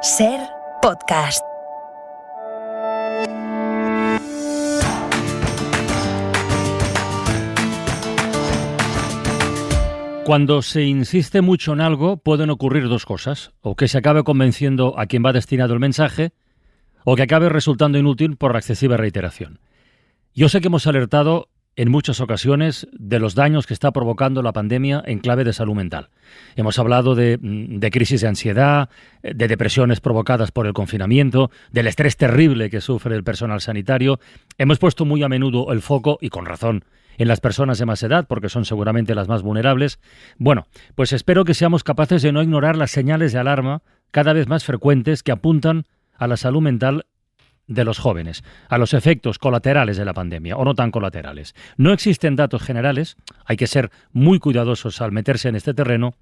SER Podcast. Cuando se insiste mucho en algo, pueden ocurrir dos cosas: o que se acabe convenciendo a quien va destinado el mensaje, o que acabe resultando inútil por la excesiva reiteración. Yo sé que hemos alertado en muchas ocasiones de los daños que está provocando la pandemia en clave de salud mental. Hemos hablado de crisis de ansiedad, de depresiones provocadas por el confinamiento, del estrés terrible que sufre el personal sanitario. Hemos puesto muy a menudo el foco, y con razón, en las personas de más edad, porque son seguramente las más vulnerables. Bueno, pues espero que seamos capaces de no ignorar las señales de alarma cada vez más frecuentes que apuntan a la salud mental de los jóvenes, a los efectos colaterales de la pandemia, o no tan colaterales. No existen datos generales, hay que ser muy cuidadosos al meterse en este terreno,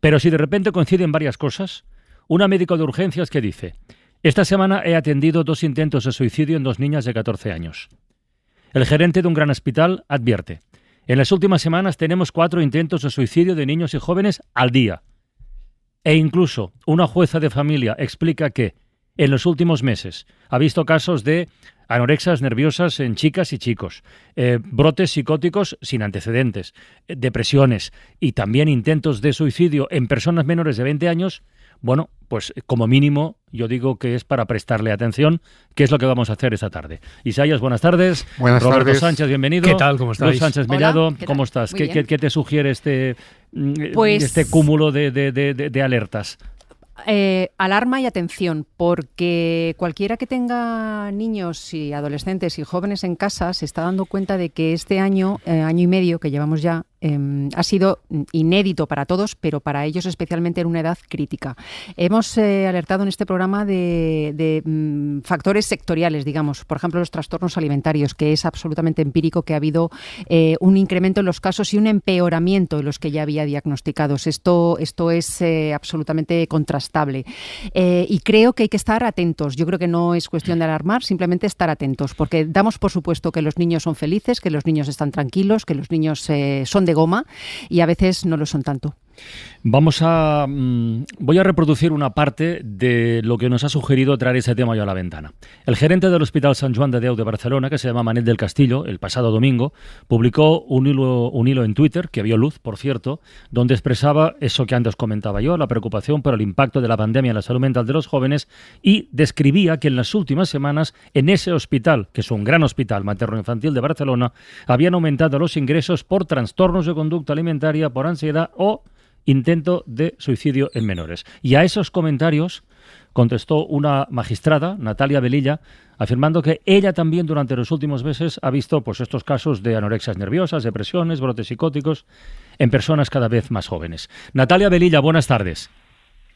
pero si de repente coinciden varias cosas, una médico de urgencias que dice: esta semana he atendido 2 intentos de suicidio en 2 niñas de 14 años. El gerente de un gran hospital advierte: en las últimas semanas tenemos 4 intentos de suicidio de niños y jóvenes al día. E incluso una jueza de familia explica que en los últimos meses ha visto casos de anorexas nerviosas en chicas y chicos, brotes psicóticos sin antecedentes, depresiones y también intentos de suicidio en personas menores de 20 años. Bueno, pues como mínimo yo digo que es para prestarle atención, que es lo que vamos a hacer esta tarde. Isaías, buenas tardes. Buenas Roberto tardes. Sánchez, bienvenido. ¿Qué tal? ¿Cómo estáis? Luis Sánchez Mellado, Hola, ¿cómo estás? ¿Qué te sugiere este cúmulo de alertas? Alarma y atención, porque cualquiera que tenga niños y adolescentes y jóvenes en casa se está dando cuenta de que este año y medio que llevamos ya, ha sido inédito para todos, pero para ellos especialmente en una edad crítica. Hemos alertado en este programa de factores sectoriales, digamos, por ejemplo los trastornos alimentarios, que es absolutamente empírico que ha habido un incremento en los casos y un empeoramiento en los que ya había diagnosticados. Esto es absolutamente contrastable. Y creo que hay que estar atentos. Yo creo que no es cuestión de alarmar, simplemente estar atentos, porque damos por supuesto que los niños son felices, que los niños están tranquilos, que los niños son de goma, y a veces no lo son tanto. Voy a reproducir una parte de lo que nos ha sugerido traer ese tema yo a la ventana. El gerente del Hospital Sant Joan de Déu de Barcelona, que se llama Manel del Castillo, el pasado domingo, publicó un hilo en Twitter, que vio luz, por cierto, donde expresaba eso que antes comentaba yo, la preocupación por el impacto de la pandemia en la salud mental de los jóvenes, y describía que en las últimas semanas en ese hospital, que es un gran hospital materno-infantil de Barcelona, habían aumentado los ingresos por trastornos de conducta alimentaria, por ansiedad o intento de suicidio en menores. Y a esos comentarios contestó una magistrada, Natalia Velilla, afirmando que ella también durante los últimos meses ha visto pues estos casos de anorexia nerviosas, depresiones, brotes psicóticos en personas cada vez más jóvenes. Natalia Velilla, buenas tardes.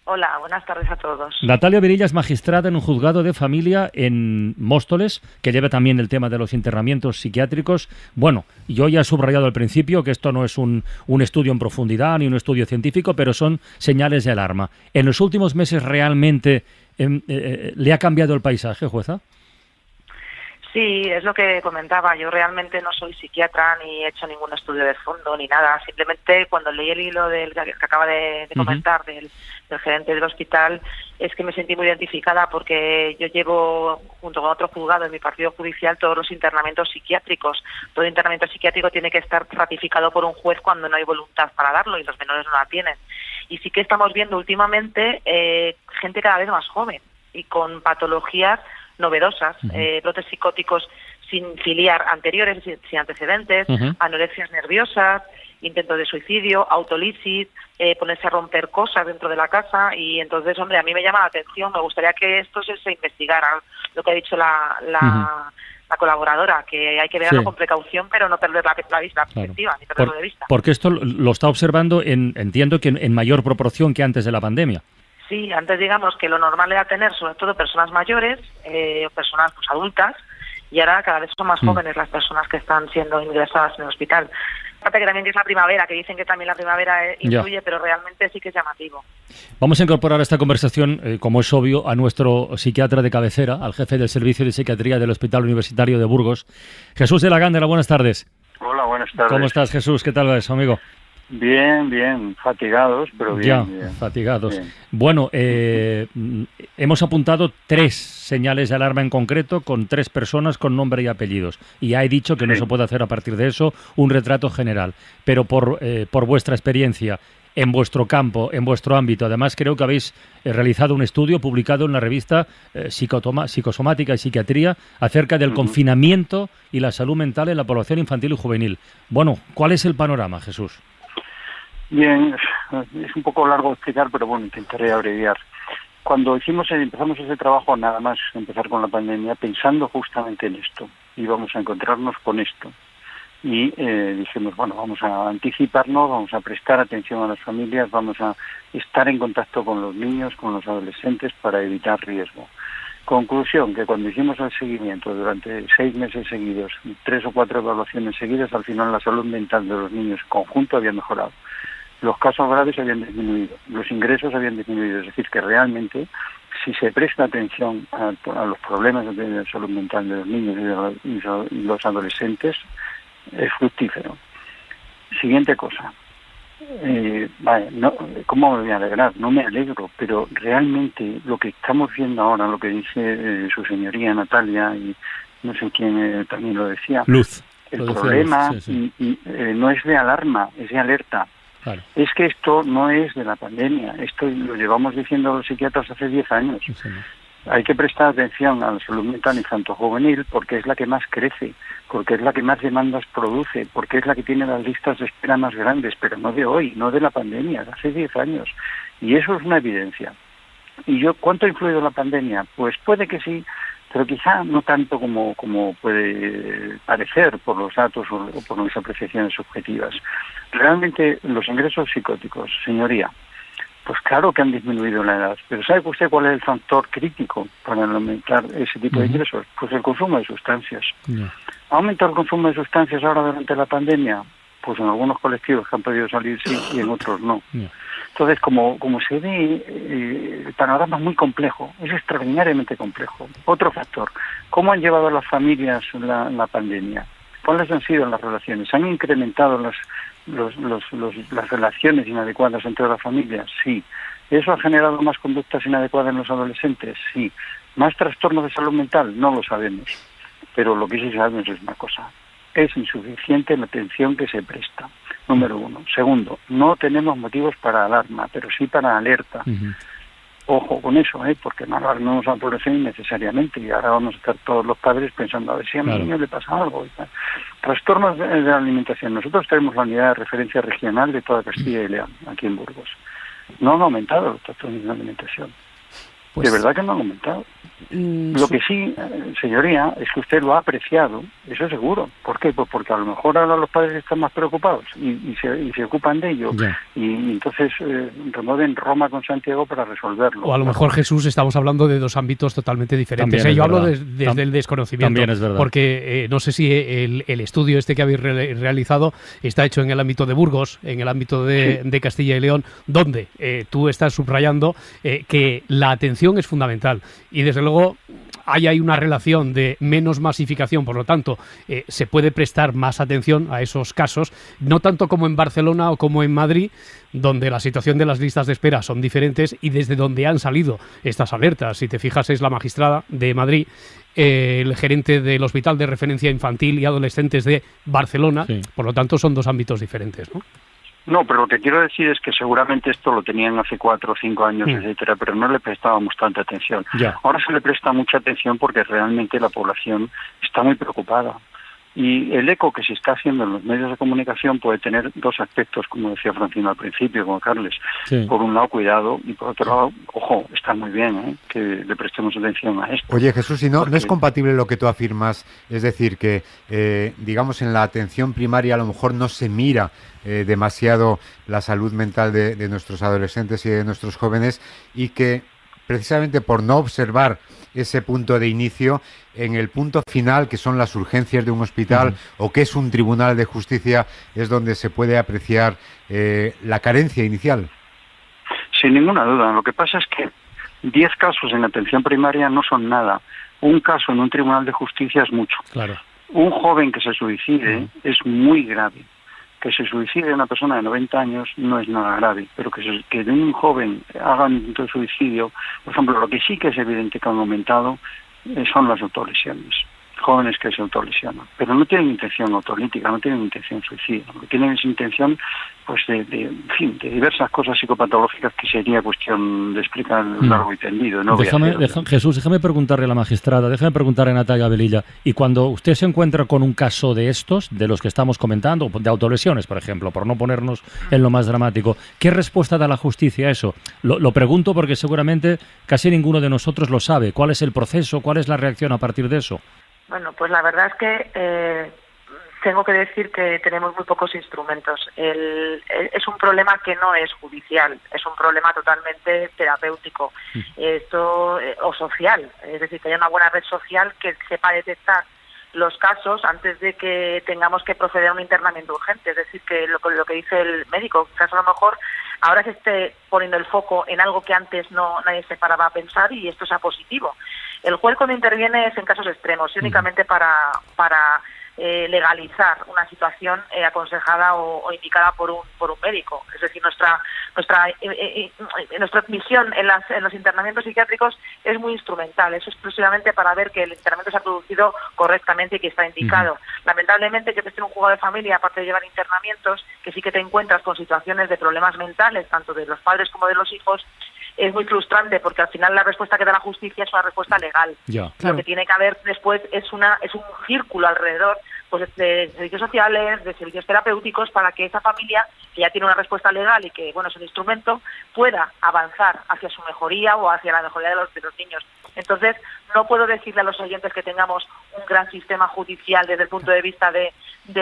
Hola, buenas tardes a todos. Natalia Velilla es magistrada en un juzgado de familia en Móstoles, que lleva también el tema de los internamientos psiquiátricos. Bueno, yo ya he subrayado al principio que esto no es un estudio en profundidad ni un estudio científico, pero son señales de alarma. ¿En los últimos meses realmente le ha cambiado el paisaje, jueza? Sí, es lo que comentaba. Yo realmente no soy psiquiatra ni he hecho ningún estudio de fondo ni nada. Simplemente cuando leí el hilo que acaba de comentar del gerente del hospital, es que me sentí muy identificada porque yo llevo, junto con otro juzgado en mi partido judicial, todos los internamientos psiquiátricos. Todo internamiento psiquiátrico tiene que estar ratificado por un juez cuando no hay voluntad para darlo y los menores no la tienen. Y sí que estamos viendo últimamente gente cada vez más joven y con patologías novedosas, brotes psicóticos sin filiar anteriores, sin antecedentes, anorexias nerviosas, intentos de suicidio, autolisis, ponerse a romper cosas dentro de la casa. Y entonces, hombre, a mí me llama la atención, me gustaría que esto se investigara, lo que ha dicho la colaboradora, que hay que verlo con precaución, pero no perder la perspectiva, ni perderlo de vista. Porque esto lo está observando, entiendo que en mayor proporción que antes de la pandemia. Sí, antes digamos que lo normal era tener sobre todo personas mayores, personas pues adultas, y ahora cada vez son más jóvenes las personas que están siendo ingresadas en el hospital. Aparte que también es la primavera, que dicen que también la primavera influye, pero realmente sí que es llamativo. Vamos a incorporar a esta conversación, como es obvio, a nuestro psiquiatra de cabecera, al jefe del Servicio de Psiquiatría del Hospital Universitario de Burgos, Jesús de la Gándara. Buenas tardes. Hola, buenas tardes. ¿Cómo estás, Jesús? ¿Qué tal va eso, amigo? Bien, fatigados, pero bien. Fatigados. Bien. Bueno, hemos apuntado 3 señales de alarma en concreto con 3 personas con nombre y apellidos. Y ya he dicho que no se puede hacer a partir de eso un retrato general. Pero por vuestra experiencia, en vuestro campo, en vuestro ámbito, además creo que habéis realizado un estudio publicado en la revista Psicosomática y Psiquiatría acerca del confinamiento y la salud mental en la población infantil y juvenil. Bueno, ¿cuál es el panorama, Jesús? Bien, es un poco largo de explicar, pero bueno, intentaré abreviar. Cuando empezamos ese trabajo, nada más empezar con la pandemia, pensando justamente en esto, íbamos a encontrarnos con esto. Y dijimos, bueno, vamos a anticiparnos, vamos a prestar atención a las familias, vamos a estar en contacto con los niños, con los adolescentes para evitar riesgo. Conclusión, que cuando hicimos el seguimiento durante 6 meses seguidos, 3 o 4 evaluaciones seguidas, al final la salud mental de los niños en conjunto había mejorado. Los casos graves habían disminuido, los ingresos habían disminuido, es decir, que realmente si se presta atención a los problemas de salud mental de los niños y los adolescentes, es fructífero. Siguiente cosa. ¿Cómo me voy a alegrar? No me alegro, pero realmente lo que estamos viendo ahora, lo que dice su señoría Natalia, y no sé quién también lo decía, Luz. el problema Luz, sí. No es de alarma, es de alerta. Claro. Es que esto no es de la pandemia, esto lo llevamos diciendo los psiquiatras hace 10 años. Sí. Hay que prestar atención a la salud mental infanto-juvenil porque es la que más crece, porque es la que más demandas produce, porque es la que tiene las listas de espera más grandes, pero no de hoy, no de la pandemia, de hace 10 años. Y eso es una evidencia. ¿Y cuánto ha influido la pandemia? Pues puede que sí, pero quizá no tanto como puede parecer por los datos o por las apreciaciones subjetivas. Realmente los ingresos psicóticos, señoría, pues claro que han disminuido la edad, pero ¿sabe usted cuál es el factor crítico para aumentar ese tipo de ingresos? Pues el consumo de sustancias. ¿Ha aumentado el consumo de sustancias ahora durante la pandemia? Pues en algunos colectivos que han podido salir sí y en otros no. Entonces, como se ve, el panorama es muy complejo, es extraordinariamente complejo. Otro factor, ¿cómo han llevado las familias la pandemia? ¿Cuáles han sido las relaciones? ¿Han incrementado las relaciones inadecuadas entre las familias? Sí. ¿Eso ha generado más conductas inadecuadas en los adolescentes? Sí. ¿Más trastornos de salud mental? No lo sabemos. Pero lo que sí sabemos es una cosa. Es insuficiente la atención que se presta. Número 1. Segundo, no tenemos motivos para alarma, pero sí para alerta. Ojo con eso, porque no alarmamos a la población innecesariamente y ahora vamos a estar todos los padres pensando a ver si a mi niño le pasa algo. Trastornos de la alimentación. Nosotros tenemos la unidad de referencia regional de toda Castilla y León, aquí en Burgos. No han aumentado los trastornos de la alimentación. Pues, de verdad que no han aumentado. Lo que sí, señoría, es que usted lo ha apreciado, eso seguro. ¿Por qué? Pues porque a lo mejor ahora los padres están más preocupados y se ocupan de ello. Y entonces remueven Roma con Santiago para resolverlo. O a lo mejor, Jesús, estamos hablando de 2 ámbitos totalmente diferentes. Yo hablo desde el desconocimiento. También es verdad. Porque no sé si el estudio que habéis realizado está hecho en el ámbito de Burgos, en el ámbito de Castilla y León, donde tú estás subrayando que la atención es fundamental. Y desde luego hay una relación de menos masificación, por lo tanto se puede prestar más atención a esos casos, no tanto como en Barcelona o como en Madrid, donde la situación de las listas de espera son diferentes y desde donde han salido estas alertas. Si te fijas, es la magistrada de Madrid, el gerente del Hospital de Referencia Infantil y Adolescentes de Barcelona, por lo tanto son 2 ámbitos diferentes, ¿no? No, pero lo que quiero decir es que seguramente esto lo tenían hace 4 o 5 años, etcétera, pero no le prestábamos tanta atención. Ahora se le presta mucha atención porque realmente la población está muy preocupada. Y el eco que se está haciendo en los medios de comunicación puede tener 2 aspectos, como decía Francino al principio, con Carles. Por un lado, cuidado, y por otro lado, ojo, está muy bien que le prestemos atención a esto. Oye, Jesús, si no es compatible lo que tú afirmas, es decir, que, digamos, en la atención primaria a lo mejor no se mira demasiado la salud mental de nuestros adolescentes y de nuestros jóvenes, y que precisamente por no observar ese punto de inicio, en el punto final, que son las urgencias de un hospital o que es un tribunal de justicia, es donde se puede apreciar la carencia inicial. Sin ninguna duda. Lo que pasa es que 10 casos en atención primaria no son nada. Un caso en un tribunal de justicia es mucho. Claro. Un joven que se suicide es muy grave. que se suicide una persona de 90 años no es nada grave, pero que de un joven haga un intento de suicidio, por ejemplo, lo que sí que es evidente que han aumentado son las autolesiones. Jóvenes que se autolesionan, pero no tienen intención autolítica, no tienen intención suicida, lo que tienen es intención pues de diversas cosas psicopatológicas que sería cuestión de explicar largo y tendido. ¿No? Jesús, déjame preguntarle a la magistrada, déjame preguntarle a Natalia Velilla, y cuando usted se encuentra con un caso de estos, de los que estamos comentando, de autolesiones, por ejemplo, por no ponernos en lo más dramático, ¿qué respuesta da la justicia a eso? Lo pregunto porque seguramente casi ninguno de nosotros lo sabe. ¿Cuál es el proceso? ¿Cuál es la reacción a partir de eso? Bueno, pues la verdad es que tengo que decir que tenemos muy pocos instrumentos. Es un problema que no es judicial, es un problema totalmente terapéutico o social. Es decir, que haya una buena red social que sepa detectar los casos antes de que tengamos que proceder a un internamiento urgente. Es decir, que lo que dice el médico, quizás a lo mejor ahora se esté poniendo el foco en algo que antes nadie se paraba a pensar y esto sea positivo. El juez cuando interviene es en casos extremos y únicamente para legalizar una situación aconsejada o indicada por un médico. Es decir, nuestra misión en los internamientos psiquiátricos es muy instrumental, es exclusivamente para ver que el internamiento se ha producido correctamente y que está indicado. Lamentablemente, que estés en un juzgado de familia, aparte de llevar internamientos, que sí que te encuentras con situaciones de problemas mentales, tanto de los padres como de los hijos, es muy frustrante porque al final la respuesta que da la justicia es una respuesta legal. Ya, claro. Lo que tiene que haber después es un círculo alrededor pues de servicios sociales, de servicios terapéuticos, para que esa familia, que ya tiene una respuesta legal y que es un instrumento, pueda avanzar hacia su mejoría o hacia la mejoría de los niños. Entonces, no puedo decirle a los oyentes que tengamos un gran sistema judicial desde el punto de vista de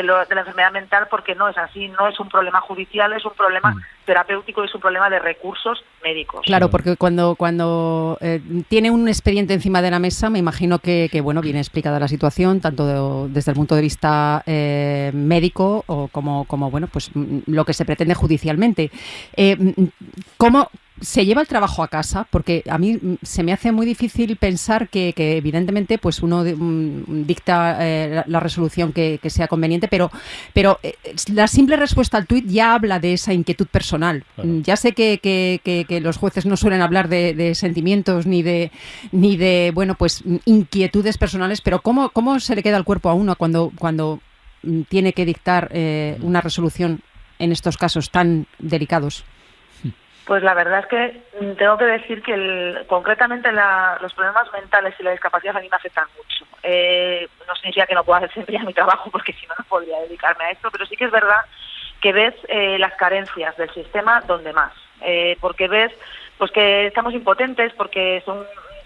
la enfermedad mental, porque no es así, no es un problema judicial, es un problema terapéutico, es un problema de recursos médicos. Claro, porque cuando tiene un expediente encima de la mesa, me imagino que viene explicada la situación, tanto desde el punto de vista médico o como pues lo que se pretende judicialmente. ¿Cómo se lleva el trabajo a casa? Porque a mí se me hace muy difícil pensar que evidentemente pues uno dicta la resolución que sea conveniente, pero la simple respuesta al tuit ya habla de esa inquietud personal. Claro. Ya sé que los jueces no suelen hablar de sentimientos ni de pues inquietudes personales, pero ¿cómo se le queda el cuerpo a uno cuando tiene que dictar una resolución en estos casos tan delicados? Pues la verdad es que tengo que decir que concretamente los problemas mentales y la discapacidad a mí me afectan mucho. No significa que no pueda hacer siempre mi trabajo, porque si no, no podría dedicarme a esto, pero sí que es verdad que ves las carencias del sistema donde más. Porque ves pues que estamos impotentes, porque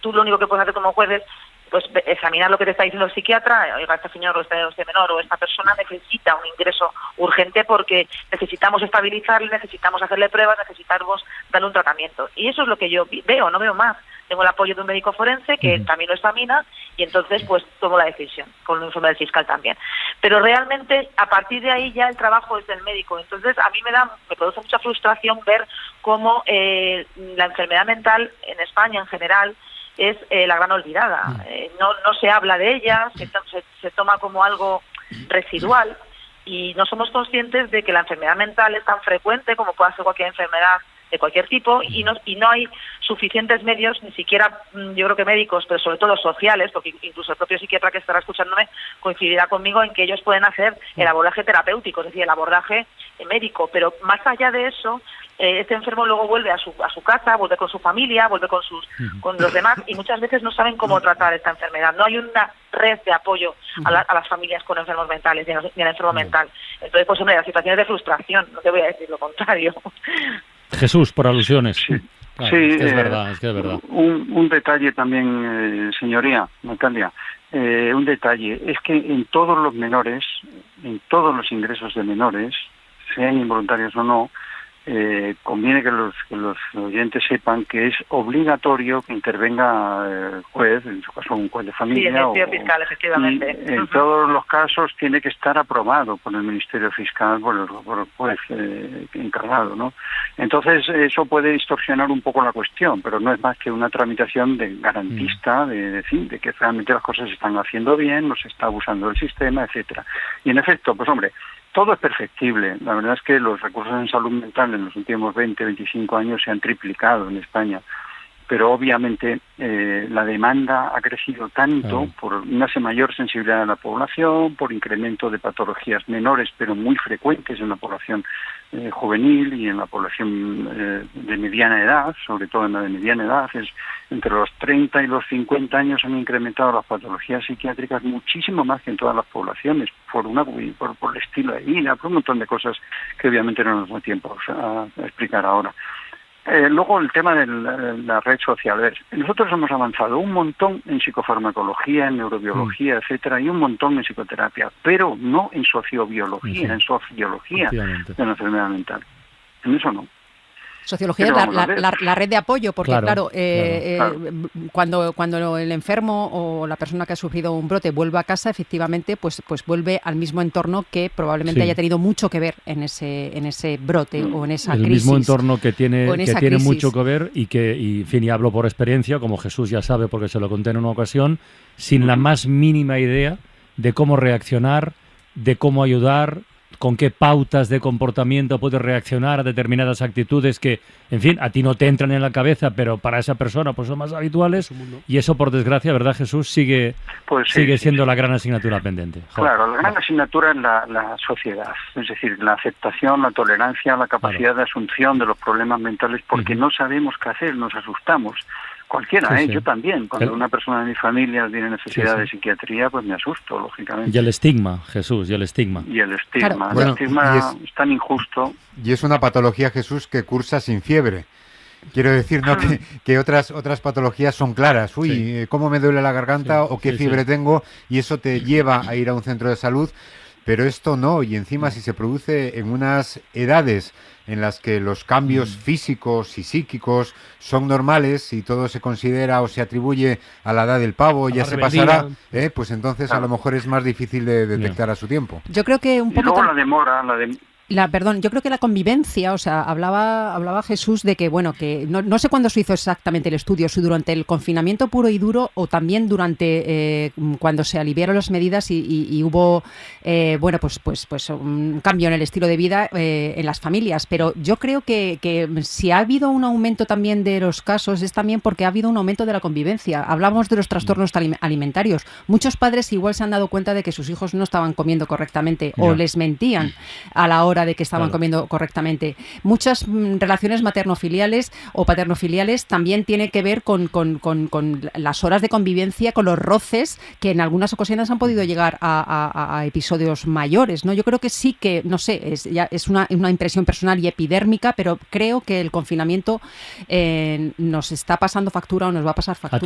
tú lo único que puedes hacer como juez es pues examinar lo que te está diciendo el psiquiatra. Oiga, este señor o este menor o esta persona necesita un ingreso urgente porque necesitamos estabilizarle, necesitamos hacerle pruebas, necesitamos darle un tratamiento. Y eso es lo que yo veo, no veo más. Tengo el apoyo de un médico forense que también lo examina y entonces pues tomo la decisión, con el informe del fiscal también. Pero realmente a partir de ahí ya el trabajo es del médico. Entonces a mí me produce mucha frustración ver cómo la enfermedad mental en España en general es la gran olvidada. No se habla de ella, se toma como algo residual y no somos conscientes de que la enfermedad mental es tan frecuente como puede ser cualquier enfermedad de cualquier tipo y no hay suficientes medios, ni siquiera yo creo que médicos, pero sobre todo sociales, porque incluso el propio psiquiatra que estará escuchándome coincidirá conmigo en que ellos pueden hacer el abordaje terapéutico, es decir, el abordaje médico, pero más allá de eso, este enfermo luego vuelve a su casa, vuelve con su familia, vuelve con los demás y muchas veces no saben cómo tratar esta enfermedad. No hay una red de apoyo a las familias con enfermos mentales ni al enfermo mental. Entonces, pues hombre, las situaciones de frustración, no te voy a decir lo contrario. Jesús, por alusiones. Sí, claro, es que es verdad. Un detalle también, señoría Natalia, un detalle, es que en todos los menores, en todos los ingresos de menores, sean involuntarios o no, conviene que los oyentes sepan que es obligatorio que intervenga el juez, en su caso un juez de familia. Sí, el fiscal, efectivamente. En todos los casos tiene que estar aprobado por el Ministerio Fiscal, por el juez encargado, ¿no? Entonces eso puede distorsionar un poco la cuestión, pero no es más que una tramitación garantista de que realmente las cosas se están haciendo bien, no se está abusando del sistema, etcétera. Y en efecto, pues hombre, Todo es perfectible. La verdad es que los recursos en salud mental en los últimos 20, 25 años se han triplicado en España. Pero obviamente la demanda ha crecido tanto por una mayor sensibilidad de la población, por incremento de patologías menores pero muy frecuentes en la población juvenil y en la población de mediana edad, sobre todo en la de mediana edad. Entre los 30 y los 50 años han incrementado las patologías psiquiátricas muchísimo más que en todas las poblaciones, por el estilo de vida, por un montón de cosas que obviamente no nos da tiempo a explicar ahora. Luego el tema de la red social. Nosotros hemos avanzado un montón en psicofarmacología, en neurobiología, etcétera, y un montón en psicoterapia, pero no en sociobiología, en sociología de la enfermedad mental. En eso no. Sociología es la red de apoyo, porque claro. Cuando el enfermo o la persona que ha sufrido un brote vuelve a casa, efectivamente, pues vuelve al mismo entorno que probablemente haya tenido mucho que ver en ese brote o en esa crisis. El mismo entorno que tiene mucho que ver y en fin, y hablo por experiencia, como Jesús ya sabe porque se lo conté en una ocasión, sin la más mínima idea de cómo reaccionar, de cómo ayudar, con qué pautas de comportamiento puedes reaccionar a determinadas actitudes que, en fin, a ti no te entran en la cabeza, pero para esa persona pues son más habituales, y eso, por desgracia, ¿verdad, Jesús? Sigue siendo la gran asignatura pendiente. Joder. Claro, la gran asignatura es la sociedad, es decir, la aceptación, la tolerancia, la capacidad de asunción de los problemas mentales, porque no sabemos qué hacer, nos asustamos. Cualquiera, yo también. Cuando una persona de mi familia tiene necesidad de psiquiatría, pues me asusto, lógicamente. Y el estigma, Jesús, y el estigma. Claro. El estigma es tan injusto. Y es una patología, Jesús, que cursa sin fiebre. Quiero decir, ¿no? que otras patologías son claras. ¿Cómo me duele la garganta o qué fiebre tengo? Y eso te lleva a ir a un centro de salud. Pero esto no, y encima si se produce en unas edades en las que los cambios físicos y psíquicos son normales y todo se considera o se atribuye a la edad del pavo, ya se pasará, pues entonces a lo mejor es más difícil de detectar a su tiempo. Yo creo que un poco... Y luego la demora, yo creo que la convivencia, o sea, hablaba Jesús de que, bueno, que no sé cuándo se hizo exactamente el estudio, si durante el confinamiento puro y duro o también durante cuando se aliviaron las medidas y hubo, pues un cambio en el estilo de vida en las familias. Pero yo creo que si ha habido un aumento también de los casos es también porque ha habido un aumento de la convivencia. Hablamos de los trastornos alimentarios. Muchos padres igual se han dado cuenta de que sus hijos no estaban comiendo correctamente o les mentían a la hora de que estaban comiendo correctamente. Muchas relaciones maternofiliales o paternofiliales también tiene que ver con las horas de convivencia, con los roces que en algunas ocasiones han podido llegar a episodios mayores, ¿no? Yo creo que sí que, no sé, es una impresión personal y epidérmica, pero creo que el confinamiento nos está pasando factura o nos va a pasar factura.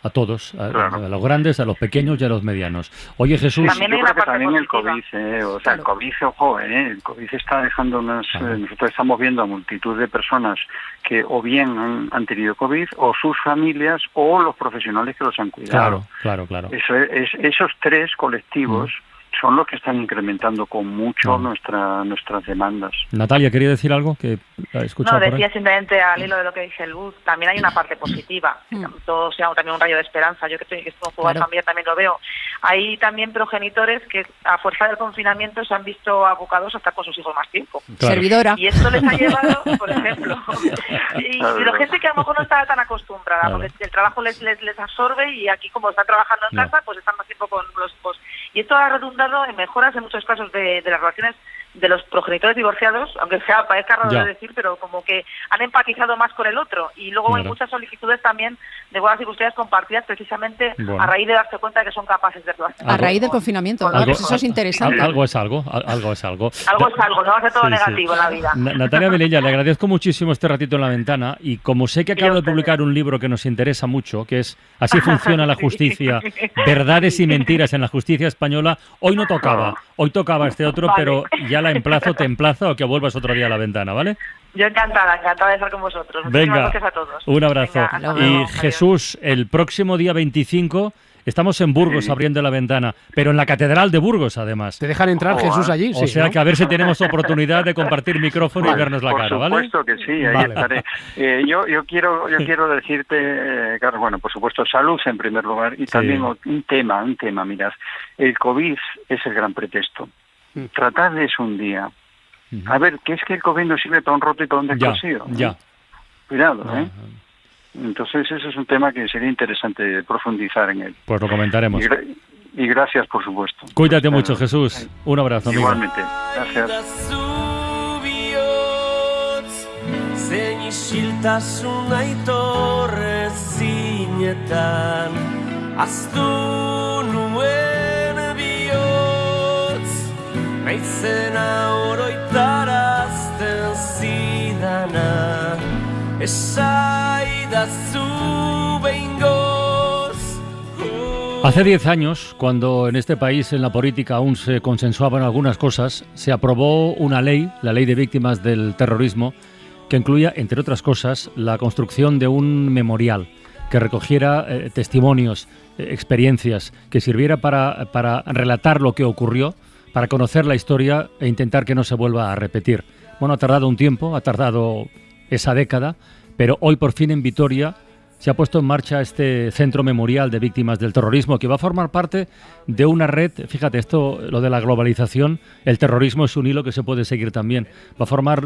A todos, a los grandes, a los pequeños y a los medianos. Oye, Jesús... También yo creo que también el COVID, el COVID, ojo, el COVID está dejando nosotros estamos viendo a multitud de personas que o bien han tenido COVID, o sus familias, o los profesionales que los han cuidado. Claro. Esos tres colectivos son los que están incrementando con mucho nuestras demandas. Natalia, ¿quería decir algo? Que no, decía simplemente al hilo de lo que dice Luz, también hay una parte positiva, todo sea también un rayo de esperanza. Yo que estoy en un juego de familia también lo veo. Hay también progenitores que a fuerza del confinamiento se han visto abocados a estar con sus hijos más tiempo. Servidora. Y esto les ha llevado, por ejemplo, y la gente que a lo mejor no estaba tan acostumbrada, porque el trabajo les absorbe y aquí como están trabajando en casa, pues están más tiempo con los hijos. Y esto ha redundado en mejoras en muchos casos de las relaciones de los progenitores divorciados, aunque parezca raro de decir, pero como que han empatizado más con el otro. Y luego hay muchas solicitudes también de buenas circunstancias compartidas precisamente a raíz de darse cuenta de que son capaces de hacerlo. A raíz del confinamiento, pues eso es interesante. Algo es algo. Algo es algo, no va a ser todo negativo en la vida. Natalia Velella, le agradezco muchísimo este ratito en la ventana, y como sé que acaba de publicar un libro que nos interesa mucho, que es Así funciona la justicia, verdades y mentiras en la justicia española, hoy tocaba este otro, pero ya te emplazo a que vuelvas otro día a la ventana, ¿vale? Yo encantada de estar con vosotros. Venga, gracias a todos. Un abrazo. Venga, y Jesús, el próximo día 25 estamos en Burgos abriendo la ventana, pero en la Catedral de Burgos, además. ¿Te dejan entrar, Jesús, allí? O sea, ¿no? Que a ver si tenemos oportunidad de compartir micrófono y vernos la cara, ¿vale? Por supuesto que sí, ahí estaré. Yo quiero decirte, Carlos, bueno, por supuesto, salud en primer lugar, y también un tema, mirad, el COVID es el gran pretexto. tratadles un día. A ver, que es que el COVID no sirve para un roto y para un descosido. Ya. Cuidado, ¿eh? Entonces ese es un tema que sería interesante profundizar en él. Pues lo comentaremos. Y gracias, por supuesto. Cuídate mucho, Jesús. Un abrazo, amigo. Igualmente. Gracias. Hace 10 años, cuando en este país, en la política, aún se consensuaban algunas cosas, se aprobó una ley, la Ley de Víctimas del Terrorismo, que incluía, entre otras cosas, la construcción de un memorial que recogiera testimonios, experiencias, que sirviera para relatar lo que ocurrió, para conocer la historia e intentar que no se vuelva a repetir. Bueno, ha tardado un tiempo, ha tardado esa década, pero hoy por fin en Vitoria se ha puesto en marcha este centro memorial de víctimas del terrorismo que va a formar parte de una red. Fíjate, esto, lo de la globalización, el terrorismo es un hilo que se puede seguir también. Va a formar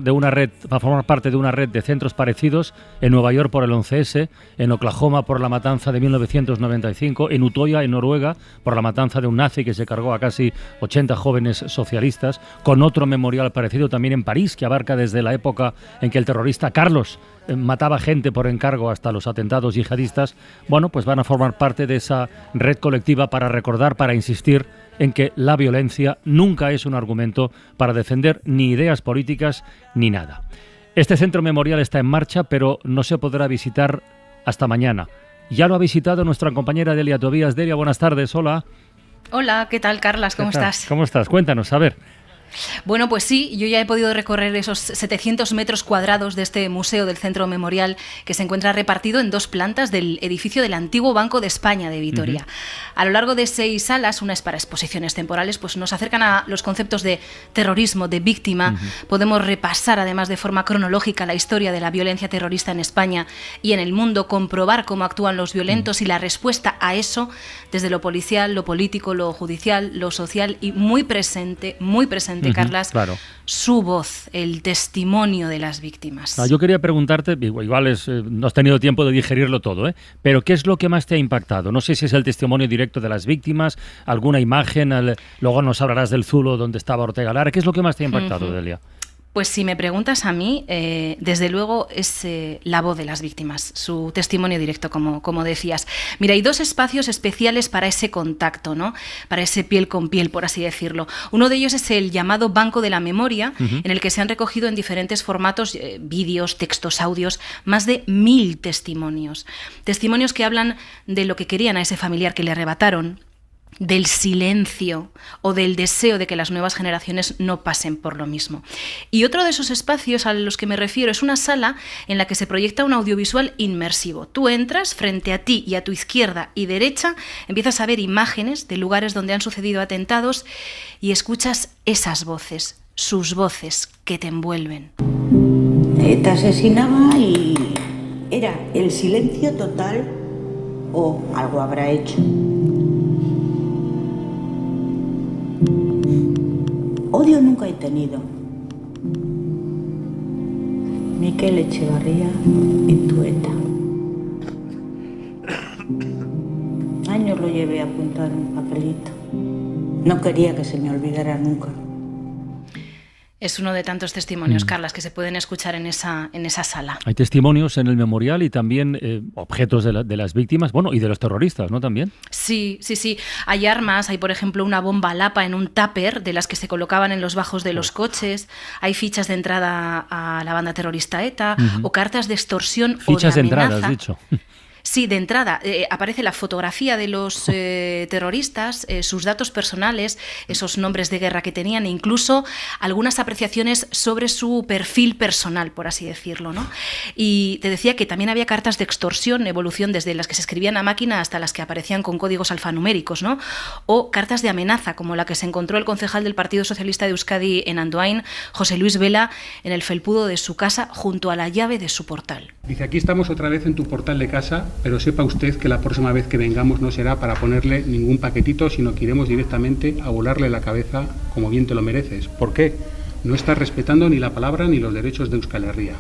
parte de una red de centros parecidos en Nueva York por el 11S, en Oklahoma por la matanza de 1995, en Utoya, en Noruega, por la matanza de un nazi que se cargó a casi 80 jóvenes socialistas, con otro memorial parecido también en París, que abarca desde la época en que el terrorista Carlos mataba gente por encargo hasta los atentados yihadistas. Bueno, pues van a formar parte de esa red colectiva para recordar, para insistir en que la violencia nunca es un argumento para defender ni ideas políticas ni nada. Este centro memorial está en marcha, pero no se podrá visitar hasta mañana. Ya lo ha visitado nuestra compañera Delia Tobías. Delia, buenas tardes, hola. Hola, ¿qué tal, Carlas? ¿Cómo estás? ¿Cómo estás? Cuéntanos, a ver. Bueno, pues sí, yo ya he podido recorrer esos 700 metros cuadrados de este museo del Centro Memorial, que se encuentra repartido en 2 plantas del edificio del antiguo Banco de España de Vitoria. A lo largo de 6 salas, una es para exposiciones temporales, pues nos acercan a los conceptos de terrorismo, de víctima. Podemos repasar además de forma cronológica la historia de la violencia terrorista en España y en el mundo, comprobar cómo actúan los violentos y la respuesta a eso desde lo policial, lo político, lo judicial, lo social y muy presente, Carlas, claro, su voz, el testimonio de las víctimas. Yo quería preguntarte, igual no has tenido tiempo de digerirlo todo, pero ¿qué es lo que más te ha impactado? No sé si es el testimonio directo de las víctimas, alguna imagen, luego nos hablarás del Zulo donde estaba Ortega Lara. ¿Qué es lo que más te ha impactado, Delia? Pues si me preguntas a mí, desde luego es la voz de las víctimas, su testimonio directo, como decías. Mira, hay 2 espacios especiales para ese contacto, ¿no? Para ese piel con piel, por así decirlo. Uno de ellos es el llamado Banco de la Memoria, en el que se han recogido en diferentes formatos, vídeos, textos, audios, más de 1000 testimonios. Testimonios que hablan de lo que querían a ese familiar que le arrebataron, del silencio o del deseo de que las nuevas generaciones no pasen por lo mismo. Y otro de esos espacios a los que me refiero es una sala en la que se proyecta un audiovisual inmersivo. Tú entras, frente a ti y a tu izquierda y derecha, empiezas a ver imágenes de lugares donde han sucedido atentados y escuchas esas voces, sus voces que te envuelven. Te asesinaba y era el silencio total o algo habrá hecho. Odio nunca he tenido. Miquel Echevarría, Intueta. Años lo llevé a apuntar un papelito. No quería que se me olvidara nunca. Es uno de tantos testimonios, Carlas, que se pueden escuchar en esa sala. Hay testimonios en el memorial y también objetos de las víctimas, bueno, y de los terroristas, ¿no? También. Sí. Hay armas, hay, por ejemplo, una bomba lapa en un tupper de las que se colocaban en los bajos de los coches. Hay fichas de entrada a la banda terrorista ETA o cartas de extorsión o de amenaza. Fichas de entrada, has dicho. Sí, de entrada aparece la fotografía de los terroristas, sus datos personales, esos nombres de guerra que tenían e incluso algunas apreciaciones sobre su perfil personal, por así decirlo, ¿no? Y te decía que también había cartas de extorsión, evolución desde las que se escribían a máquina hasta las que aparecían con códigos alfanuméricos, ¿no? O cartas de amenaza, como la que se encontró el concejal del Partido Socialista de Euskadi en Andoain, José Luis Vela, en el felpudo de su casa junto a la llave de su portal. Dice, aquí estamos otra vez en tu portal de casa, pero sepa usted que la próxima vez que vengamos no será para ponerle ningún paquetito, sino que iremos directamente a volarle la cabeza como bien te lo mereces. ¿Por qué? No estás respetando ni la palabra ni los derechos de Euskal Herria.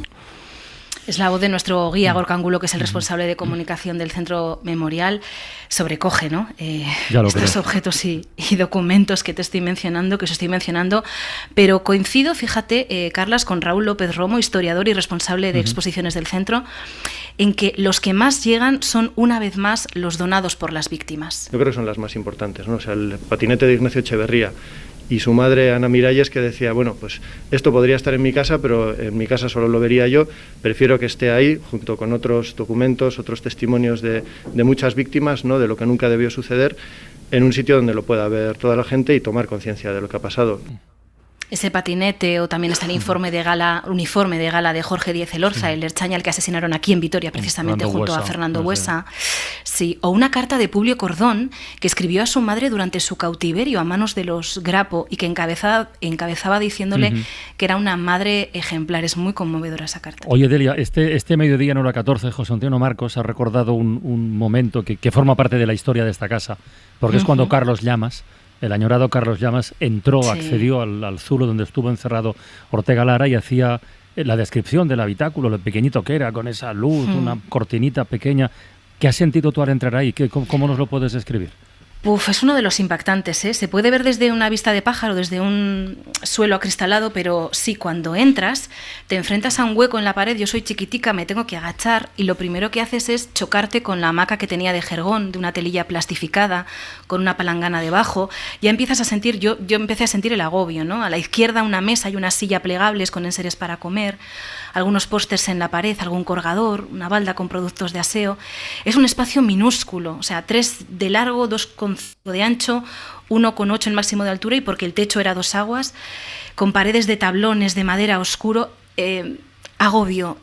Es la voz de nuestro guía Gorka Angulo, que es el responsable de comunicación del Centro Memorial. Sobrecoge, ¿no? Estos objetos y documentos que te estoy mencionando, que os estoy mencionando. Pero coincido, fíjate, Carlas, con Raúl López Romo, historiador y responsable de exposiciones del centro, en que los que más llegan son, una vez más, los donados por las víctimas. Yo creo que son las más importantes, ¿no? O sea, el patinete de Ignacio Echeverría y su madre, Ana Miralles, que decía, bueno, pues esto podría estar en mi casa, pero en mi casa solo lo vería yo, prefiero que esté ahí, junto con otros documentos, otros testimonios de muchas víctimas, ¿no?, de lo que nunca debió suceder, en un sitio donde lo pueda ver toda la gente y tomar conciencia de lo que ha pasado. Ese patinete, o también está el uniforme de gala de Jorge Díez Elorza, el ertzaina al que asesinaron aquí en Vitoria, precisamente junto a Fernando Buesa. Sí, o una carta de Publio Cordón, que escribió a su madre durante su cautiverio a manos de los Grapo y que encabezaba diciéndole que era una madre ejemplar. Es muy conmovedora esa carta. Oye, Delia, este mediodía en hora 14, José Antonio Marcos ha recordado un momento que forma parte de la historia de esta casa, porque es cuando Carlos Llamas, el añorado Carlos Llamas, accedió al zulo donde estuvo encerrado Ortega Lara y hacía la descripción del habitáculo, lo pequeñito que era, con esa luz, una cortinita pequeña. ¿Qué has sentido tú al entrar ahí? ¿Cómo nos lo puedes describir? Es uno de los impactantes, ¿eh? Se puede ver desde una vista de pájaro, desde un suelo acristalado, pero sí, cuando entras, te enfrentas a un hueco en la pared. Yo soy chiquitica, me tengo que agachar y lo primero que haces es chocarte con la hamaca que tenía de jergón, de una telilla plastificada, con una palangana debajo. Ya empiezas a sentir, yo empecé a sentir el agobio, ¿no? A la izquierda una mesa y una silla plegables con enseres para comer, algunos pósters en la pared, algún colgador, una balda con productos de aseo. Es un espacio minúsculo, o sea, 3 de largo, 2,5 de ancho, 1,8 en máximo de altura, y porque el techo era 2 aguas, con paredes de tablones de madera oscuro. Agobio,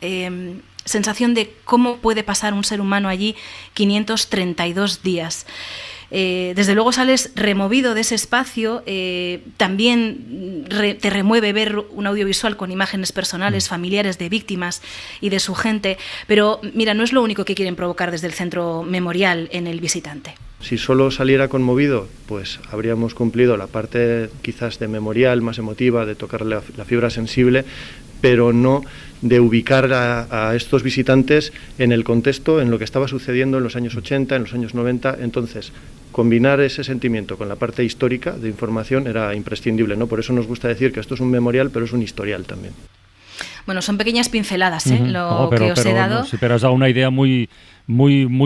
sensación de cómo puede pasar un ser humano allí 532 días. Desde luego sales removido de ese espacio, también te remueve ver un audiovisual con imágenes personales, familiares de víctimas y de su gente, pero mira, no es lo único que quieren provocar desde el Centro Memorial en el visitante. Si solo saliera conmovido, pues habríamos cumplido la parte quizás de memorial, más emotiva, de tocar la fibra sensible, pero no de ubicar a estos visitantes en el contexto, en lo que estaba sucediendo en los años 80, en los años 90. Entonces, combinar ese sentimiento con la parte histórica de información era imprescindible, ¿no? Por eso nos gusta decir que esto es un memorial, pero es un historial también. Bueno, son pequeñas pinceladas, que os he dado. Sí, pero has dado una idea muy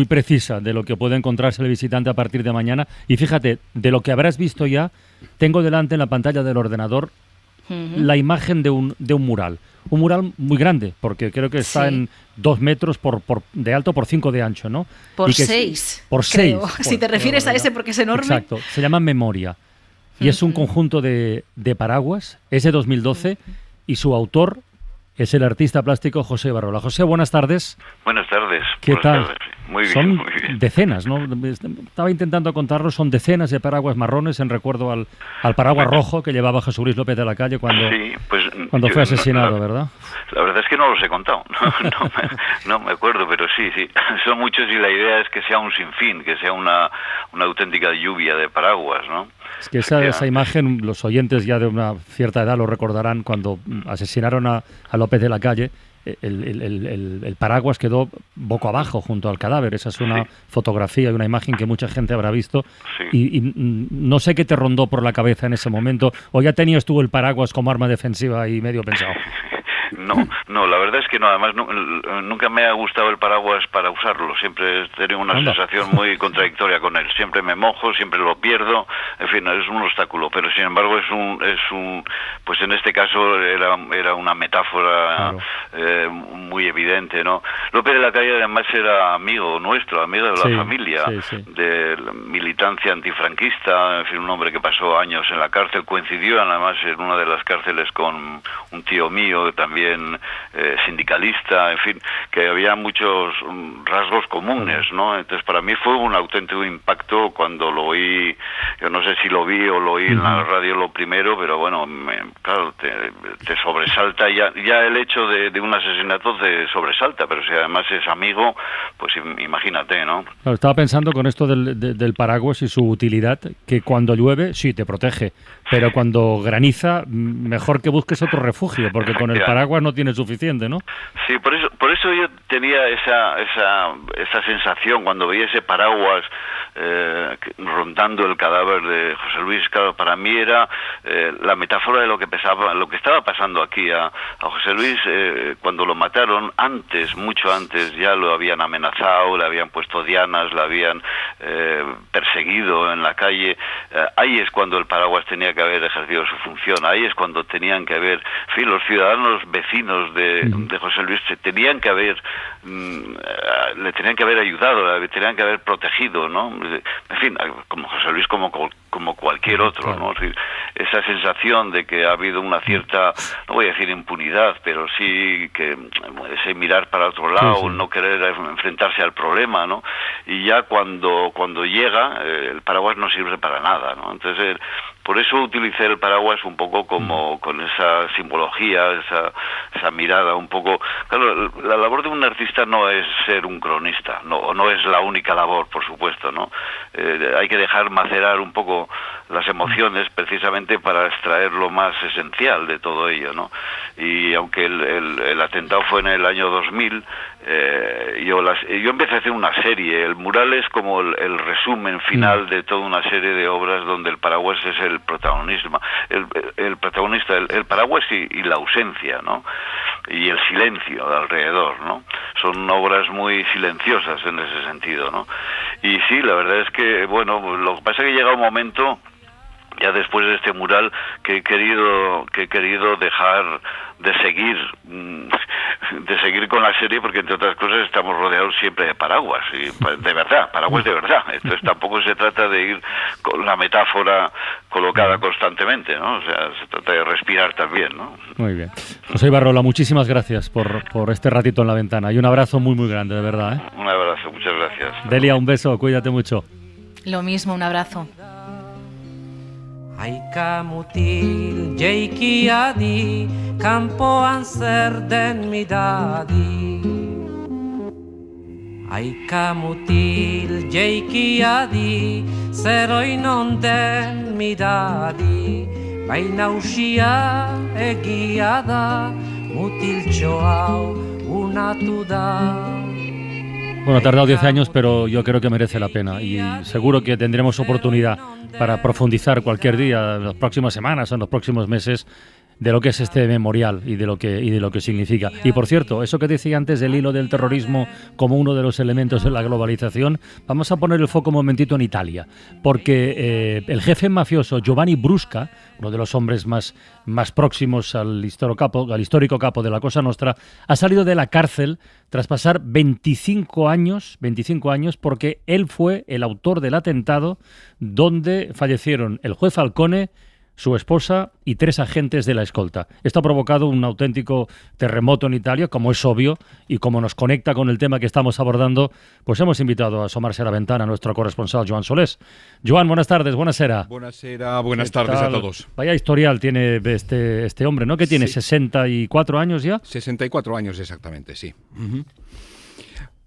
precisa de lo que puede encontrarse el visitante a partir de mañana. Y fíjate, de lo que habrás visto ya, tengo delante en la pantalla del ordenador la imagen de un mural. Un mural muy grande, porque creo que está en 2 metros de alto por 5 de ancho, ¿no? Por 6. Por 6. Si te refieres a ese porque es enorme. Exacto. Se llama Memoria. Y es un conjunto de paraguas. Es de 2012 y su autor es el artista plástico José Barrola. José, buenas tardes. Buenas tardes. ¿Qué tal? Muy bien, son muy bien. Decenas, ¿no? Estaba intentando contarlo, son decenas de paraguas marrones en recuerdo al paraguas rojo que llevaba Jesús Luis López de la Calle cuando fue asesinado, ¿verdad? La verdad es que no los he contado, no me acuerdo, pero sí, son muchos y la idea es que sea un sinfín, que sea una auténtica lluvia de paraguas, ¿no? Es que esa imagen, los oyentes ya de una cierta edad lo recordarán, cuando asesinaron a López de la Calle, el paraguas quedó boca abajo junto al cadáver. Esa es una fotografía y una imagen que mucha gente habrá visto. Y no sé qué te rondó por la cabeza en ese momento, o ya tenías tú el paraguas como arma defensiva y medio pensado. No, la verdad es que no, además nunca me ha gustado el paraguas para usarlo, siempre he tenido una sensación muy contradictoria con él, siempre me mojo, siempre lo pierdo, en fin, es un obstáculo, pero sin embargo es un pues en este caso era una metáfora muy evidente, ¿no? López de la Calle además era amigo nuestro, amigo de la familia, de la militancia antifranquista, en fin, un hombre que pasó años en la cárcel, coincidió además en una de las cárceles con un tío mío, también también sindicalista, en fin, que había muchos rasgos comunes, ¿no? Entonces para mí fue un auténtico impacto cuando lo oí, yo no sé si lo vi o lo oí en la radio lo primero, pero bueno, claro, te sobresalta ya el hecho de un asesinato te sobresalta, pero si además es amigo, pues imagínate, ¿no? Claro, estaba pensando con esto del paraguas y su utilidad, que cuando llueve sí te protege, pero cuando graniza mejor que busques otro refugio, porque con el paraguas no tienes suficiente, ¿no? Sí, por eso yo tenía esa sensación cuando veía ese paraguas rondando el cadáver de José Luis. Claro, para mí era la metáfora de lo que estaba pasando aquí a José Luis cuando lo mataron. Mucho antes ya lo habían amenazado, le habían puesto dianas, le habían perseguido en la calle. Ahí es cuando el paraguas tenía que haber ejercido su función, ahí es cuando tenían que haber, en fin, los ciudadanos vecinos de José Luis le tenían que haber ayudado, le tenían que haber protegido, ¿no? En fin, como José Luis, como cualquier otro, ¿no? Es decir, esa sensación de que ha habido una cierta, no voy a decir impunidad, pero sí que ese mirar para otro lado, no querer enfrentarse al problema, ¿no? Y ya cuando llega, el paraguas no sirve para nada, ¿no? Entonces, por eso utilicé el paraguas un poco como con esa simbología, esa mirada un poco. Claro, la labor de un artista no es ser un cronista, no es la única labor, por supuesto, ¿no? Hay que dejar macerar un poco las emociones precisamente para extraer lo más esencial de todo ello, ¿no? Y aunque el atentado fue en el año 2000, yo empecé a hacer una serie. El mural es como el resumen final de toda una serie de obras donde el paraguas es el protagonista, el paraguas y la ausencia, ¿no? Y el silencio de alrededor, ¿no? Son obras muy silenciosas en ese sentido, ¿no? Y sí, la verdad es que, bueno, lo que pasa es que llega un momento, ya después de este mural, que he querido dejar de seguir con la serie, porque entre otras cosas estamos rodeados siempre de paraguas, y de verdad, paraguas de verdad. Entonces tampoco se trata de ir con la metáfora colocada constantemente, ¿no? O sea, se trata de respirar también, ¿no? Muy bien. José Ibarrola, muchísimas gracias por este ratito en la ventana, y un abrazo muy muy grande, de verdad, ¿eh? Un abrazo, muchas gracias. Delia, un beso, cuídate mucho. Lo mismo, un abrazo. Aika mutil jeikiadi kanpoan zer den midadi. Aika mutil jeikiadi zer oinon den midadi. Baina usia egia da mutiltxo hau unatu da. Bueno, ha tardado 10 años, pero yo creo que merece la pena, y seguro que tendremos oportunidad para profundizar cualquier día, en las próximas semanas o en los próximos meses, de lo que es este memorial y de lo que significa. Y por cierto, eso que decía antes del hilo del terrorismo como uno de los elementos de la globalización, vamos a poner el foco un momentito en Italia, porque el jefe mafioso Giovanni Brusca, uno de los hombres más próximos al histórico capo de la Cosa Nostra, ha salido de la cárcel tras pasar 25 años, porque él fue el autor del atentado donde fallecieron el juez Falcone, su esposa y 3 agentes de la escolta. Esto ha provocado un auténtico terremoto en Italia, como es obvio, y como nos conecta con el tema que estamos abordando, pues hemos invitado a asomarse a la ventana a nuestro corresponsal Joan Solés. Joan, buenas tardes, buonasera. Buenas tardes a todos. Vaya historial tiene este hombre, ¿no? ¿Qué tiene, 64 años ya? 64 años exactamente, sí.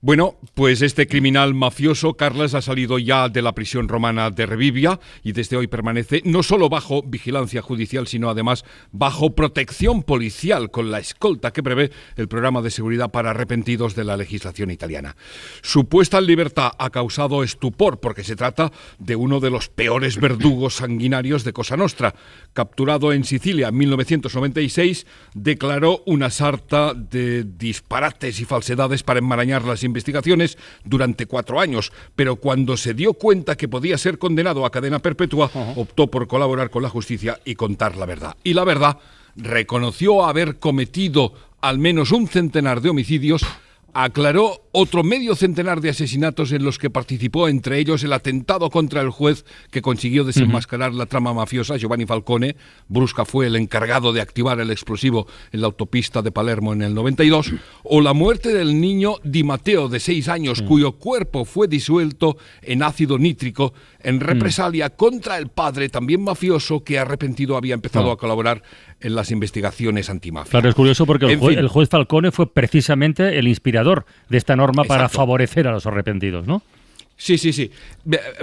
Bueno, pues este criminal mafioso, Carles, ha salido ya de la prisión romana de Revivia y desde hoy permanece no solo bajo vigilancia judicial, sino además bajo protección policial con la escolta que prevé el programa de seguridad para arrepentidos de la legislación italiana. Su puesta en libertad ha causado estupor porque se trata de uno de los peores verdugos sanguinarios de Cosa Nostra. Capturado en Sicilia en 1996, declaró una sarta de disparates y falsedades para enmarañar las investigaciones durante 4 años, pero cuando se dio cuenta que podía ser condenado a cadena perpetua, optó por colaborar con la justicia y contar la verdad. Y la verdad, reconoció haber cometido al menos un centenar de homicidios, aclaró otro medio centenar de asesinatos en los que participó, entre ellos el atentado contra el juez que consiguió desenmascarar la trama mafiosa, Giovanni Falcone. Brusca fue el encargado de activar el explosivo en la autopista de Palermo en el 92, o la muerte del niño Di Matteo, de 6 años, cuyo cuerpo fue disuelto en ácido nítrico en represalia contra el padre, también mafioso, que arrepentido había empezado a colaborar en las investigaciones antimafia. Claro, es curioso porque el juez Falcone fue precisamente el inspirador de esta norma para favorecer a los arrepentidos, ¿no? Sí.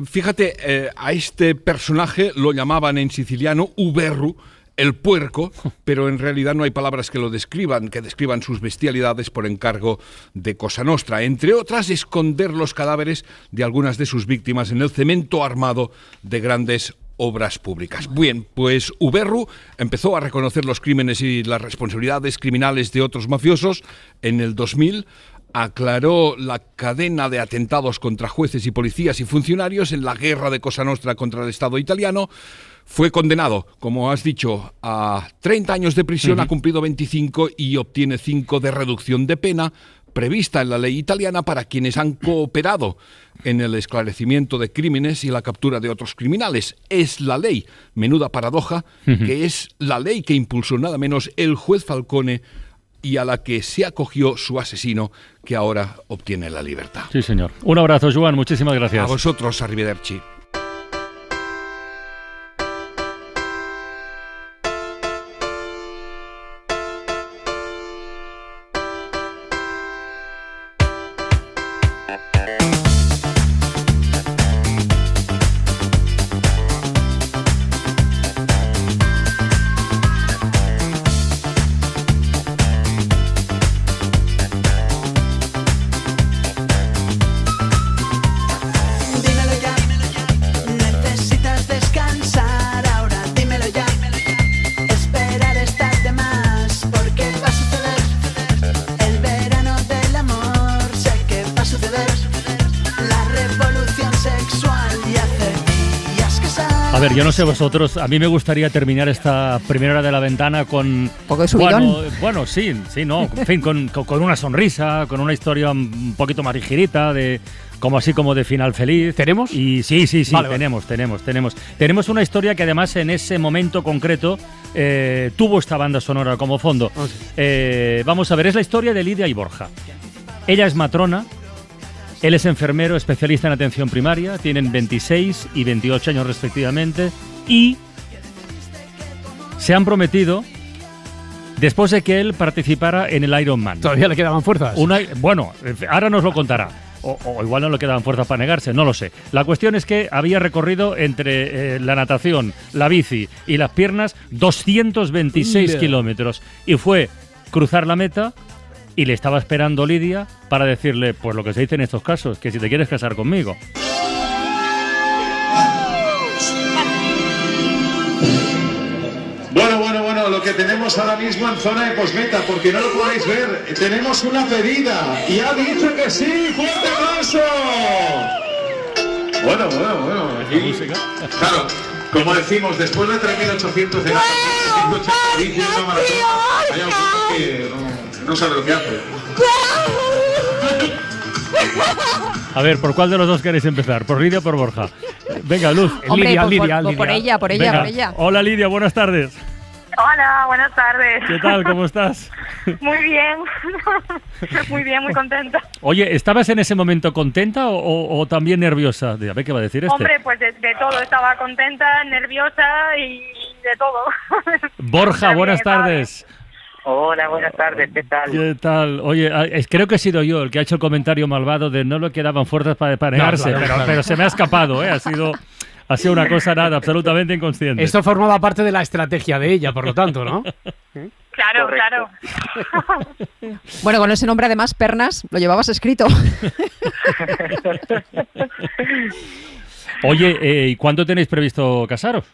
Fíjate, a este personaje lo llamaban en siciliano Uberru, el puerco, pero en realidad no hay palabras que lo describan, que describan sus bestialidades por encargo de Cosa Nostra. Entre otras, esconder los cadáveres de algunas de sus víctimas en el cemento armado de grandes obras públicas. Bien, pues Uberru empezó a reconocer los crímenes y las responsabilidades criminales de otros mafiosos. En el 2000 aclaró la cadena de atentados contra jueces y policías y funcionarios en la guerra de Cosa Nostra contra el Estado italiano. Fue condenado, como has dicho, a 30 años de prisión, ha cumplido 25 y obtiene 5 de reducción de pena prevista en la ley italiana para quienes han cooperado en el esclarecimiento de crímenes y la captura de otros criminales. Es la ley, menuda paradoja, que es la ley que impulsó nada menos el juez Falcone y a la que se acogió su asesino, que ahora obtiene la libertad. Sí, señor. Un abrazo, Joan. Muchísimas gracias. A vosotros, arrivederci. A ver, yo no sé vosotros, a mí me gustaría terminar esta primera hora de La Ventana con... ¿Un poco de subidón? Bueno, sí, no, en fin, con una sonrisa, con una historia un poquito más ligerita, como de final feliz. ¿Tenemos? Y sí, vale, tenemos. Tenemos una historia que además en ese momento concreto tuvo esta banda sonora como fondo. Vamos a ver, es la historia de Lidia y Borja. Ella es matrona. Él es enfermero especialista en atención primaria, tienen 26 y 28 años respectivamente, y se han prometido después de que él participara en el Ironman. ¿Todavía le quedaban fuerzas? Bueno, ahora nos lo contará. O igual no le quedaban fuerzas para negarse, no lo sé. La cuestión es que había recorrido entre la natación, la bici y las piernas 226 kilómetros. Y fue cruzar la meta. Y le estaba esperando Lidia para decirle, pues lo que se dice en estos casos, que si te quieres casar conmigo. Bueno, lo que tenemos ahora mismo en zona de posmeta, porque no lo podéis ver, tenemos una pedida y ha dicho que sí, fuerte aplauso. Bueno, aquí, claro, como decimos, después de 3.800 de la 180 de una maratón, hay algunos que no sabe lo que hace. A ver, ¿por cuál de los dos queréis empezar? ¿Por Lidia o por Borja? Venga, Luz. Hombre, Lidia. Por ella. Venga. Hola, Lidia, buenas tardes. Hola, buenas tardes. ¿Qué tal? ¿Cómo estás? Muy bien. Muy bien, muy contenta. Oye, ¿estabas en ese momento contenta o también nerviosa? A ver, ¿qué va a decir este? Hombre, pues de todo. Estaba contenta, nerviosa y de todo. Borja, buenas tardes. Hola, buenas tardes, ¿qué tal? ¿Qué tal? Oye, creo que he sido yo el que ha hecho el comentario malvado de no le quedaban fuerzas para negarse, pero se me ha escapado, Ha sido una cosa absolutamente inconsciente. Esto formaba parte de la estrategia de ella, por lo tanto, ¿no? Claro. Bueno, con ese nombre además, Pernas, lo llevabas escrito. Oye, ¿y cuándo tenéis previsto casaros?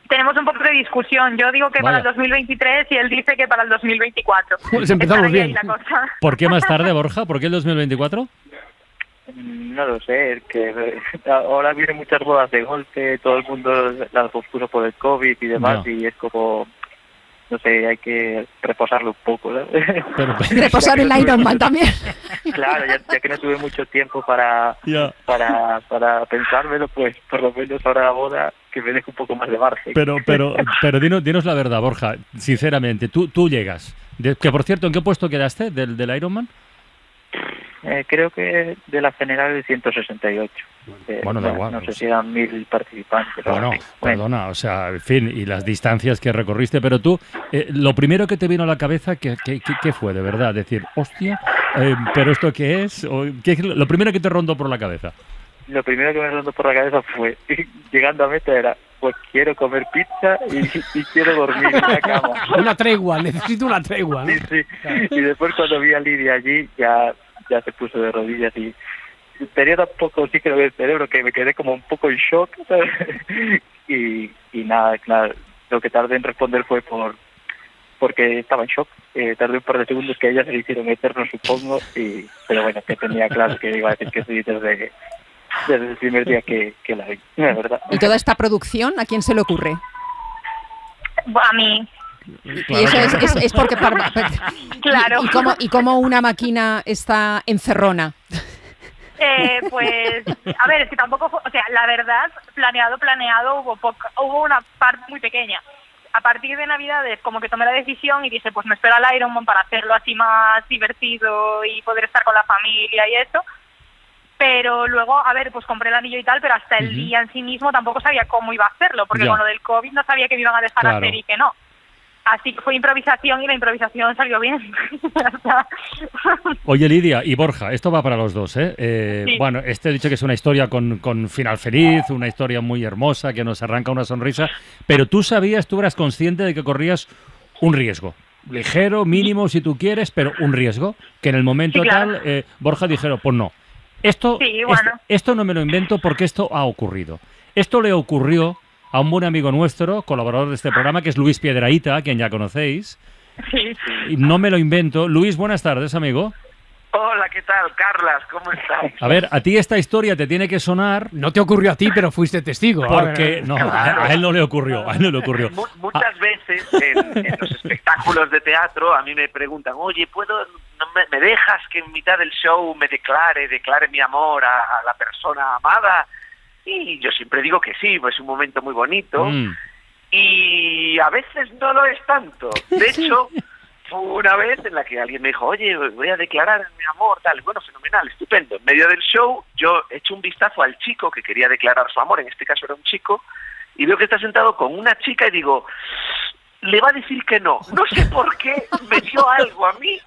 Tenemos un poco de discusión. Yo digo que para el 2023 y él dice que para el 2024. Pues empezamos bien. ¿Por qué más tarde, Borja? ¿Por qué el 2024? No lo sé, es que ahora vienen muchas bodas de golpe, todo el mundo las pospuso por el COVID y demás, y es como... no sé, hay que reposarlo un poco, ¿no? Reposar el Ironman también. Claro, ya que no tuve mucho tiempo para pensármelo, pues por lo menos ahora la boda que me deje un poco más de margen. Pero dinos la verdad, Borja, sinceramente, tú llegas. Que por cierto, ¿en qué puesto quedaste del Ironman? Creo que de la general de 168. Bueno, da igual. No sé si eran 1000 participantes. Bueno, perdona, o sea, en fin, y las distancias que recorriste, pero tú, lo primero que te vino a la cabeza, ¿qué fue, de verdad? Decir, hostia, ¿pero esto qué es? Lo primero que te rondó por la cabeza. Lo primero que me rondó por la cabeza fue, llegando a meta, era, pues quiero comer pizza y quiero dormir en la cama. Una tregua, necesito una tregua, ¿no? Sí. Y después cuando vi a Lidia allí, ya se puso de rodillas y tenía tan poco oxígeno del cerebro que me quedé como un poco en shock, ¿sabes? y nada, claro, lo que tardé en responder fue porque estaba en shock. Tardé un par de segundos que a ella se le hicieron eternos, supongo, pero bueno, que tenía claro que iba a decir que sí desde el primer día que la vi, la verdad. ¿Y toda esta producción a quién se le ocurre? A mí. Y eso es porque... Claro. ¿Y cómo una máquina está encerrona? Pues, a ver, es que tampoco fue, o sea, la verdad, planeado, hubo una parte muy pequeña. A partir de Navidades, como que tomé la decisión y dije, pues me espero al Ironman para hacerlo así más divertido y poder estar con la familia y eso. Pero luego, a ver, pues compré el anillo y tal, pero hasta el día en sí mismo tampoco sabía cómo iba a hacerlo, porque con lo del COVID no sabía que me iban a dejar hacer y que no. Así que fue improvisación y la improvisación salió bien. Oye, Lidia y Borja, esto va para los dos, ¿eh? Sí. Bueno, he dicho que es una historia con final feliz, una historia muy hermosa, que nos arranca una sonrisa, pero tú eras consciente de que corrías un riesgo. Ligero, mínimo, si tú quieres, pero un riesgo, que en el momento tal, Borja dijeron, pues no. Esto no me lo invento porque esto ha ocurrido. Esto le ocurrió a un buen amigo nuestro, colaborador de este programa, que es Luis Piedrahita, a quien ya conocéis. Sí. Y no me lo invento. Luis, buenas tardes, amigo. Hola, ¿qué tal? Carlas, ¿cómo estás? A ver, a ti esta historia te tiene que sonar... No te ocurrió a ti, pero fuiste testigo. Porque no, a él no le ocurrió. Muchas veces en los espectáculos de teatro a mí me preguntan, oye, ¿me dejas que en mitad del show me declare mi amor a la persona amada? Y yo siempre digo que sí, pues es un momento muy bonito. Y a veces no lo es tanto. De hecho, fue una vez en la que alguien me dijo, oye, voy a declarar mi amor, tal. Bueno, fenomenal, estupendo. En medio del show, yo echo un vistazo al chico que quería declarar su amor, en este caso era un chico, y veo que está sentado con una chica y digo, le va a decir que no. No sé por qué, me dio algo a mí.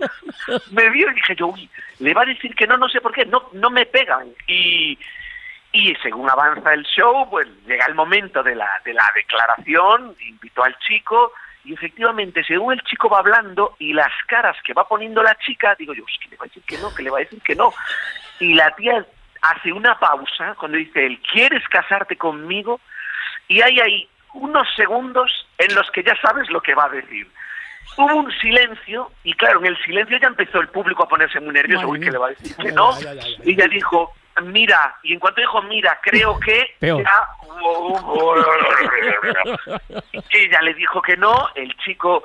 Me vio y dije yo, uy, le va a decir que no, no sé por qué, no me pegan. Y según avanza el show, pues llega el momento de la declaración, invito al chico, y efectivamente, según el chico va hablando y las caras que va poniendo la chica, digo yo, que le va a decir que no, que le va a decir que no. Y la tía hace una pausa cuando dice, él, ¿quieres casarte conmigo? Y hay ahí unos segundos en los que ya sabes lo que va a decir. Hubo un silencio, y claro, en el silencio ya empezó el público a ponerse muy nervioso, uy, que le va a decir que no. Y ella dijo, mira, y en cuanto dijo mira, creo que ya... ella le dijo que no, el chico...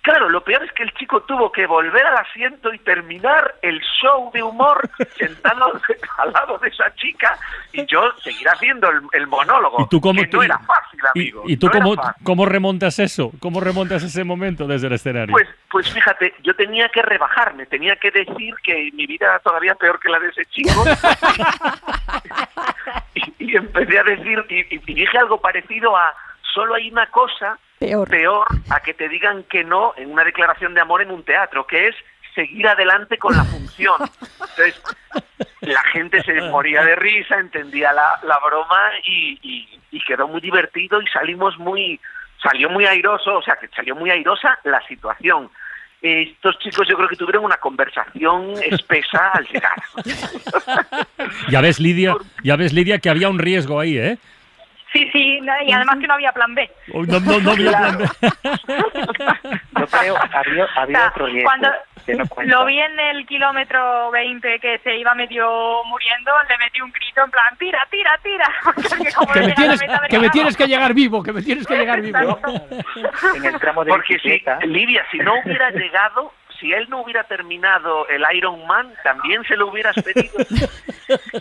Claro, lo peor es que el chico tuvo que volver al asiento y terminar el show de humor sentado al lado de esa chica y yo seguir haciendo el monólogo. ¿Y tú cómo, que no era fácil, amigo. ¿Y tú no cómo remontas eso? ¿Cómo remontas ese momento desde el escenario? Pues fíjate, yo tenía que rebajarme, tenía que decir que mi vida era todavía peor que la de ese chico. y empecé a decir, y dije algo parecido a, solo hay una cosa peor a que te digan que no en una declaración de amor en un teatro, que es seguir adelante con la función. Entonces, la gente se moría de risa, entendía la broma y quedó muy divertido y salió muy airoso, o sea, que salió muy airosa la situación. Estos chicos yo creo que tuvieron una conversación espesa al llegar. Ya ves, Lidia, que había un riesgo ahí, ¿eh? Sí, y además que no había plan B. No había plan B. Yo creo, había otro riesgo. Cuando que no cuenta. lo vi en el kilómetro 20 que se iba medio muriendo, le metí un grito en plan, tira. Porque como que me tienes que llegar vivo, que me tienes que llegar vivo. En el tramo de bicicleta. Lidia, si no hubiera llegado, si él no hubiera terminado el Ironman, también se lo hubieras pedido.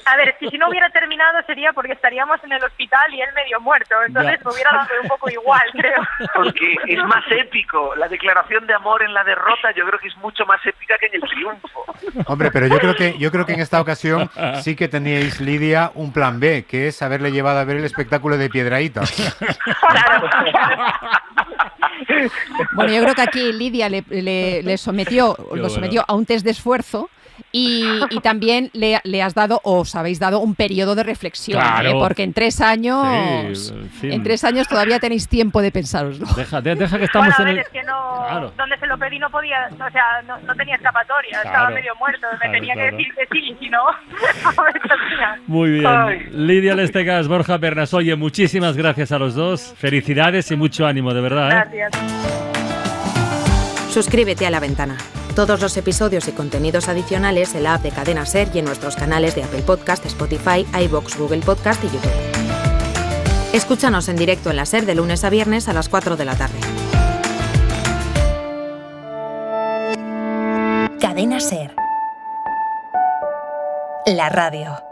A ver, si no hubiera terminado sería porque estaríamos en el hospital y él medio muerto, entonces me hubiera dado un poco igual, creo. Porque es más épico, la declaración de amor en la derrota yo creo que es mucho más épica que en el triunfo. Hombre, pero yo creo que en esta ocasión sí que teníais, Lidia, un plan B, que es haberle llevado a ver el espectáculo de Piedrahíta. Bueno, yo creo que aquí Lidia le sometió a un test de esfuerzo y también le has dado, o os habéis dado, un periodo de reflexión, claro. Porque en 3 años, en 3 años todavía tenéis tiempo de pensároslo. Deja que estamos bueno, a ver, en el... es que no, Claro. donde se lo pedí no podía, o sea, no tenía escapatoria, estaba medio muerto, me tenía que decir que sí, si no, no me salía. Muy bien. Ay. Lidia Lestegas, Borja Bernas, oye, muchísimas gracias a los dos, felicidades y mucho ánimo, de verdad. Gracias. Suscríbete a La Ventana. Todos los episodios y contenidos adicionales en la app de Cadena SER y en nuestros canales de Apple Podcast, Spotify, iVoox, Google Podcast y YouTube. Escúchanos en directo en la SER de lunes a viernes a las 4 de la tarde. Cadena SER. La radio.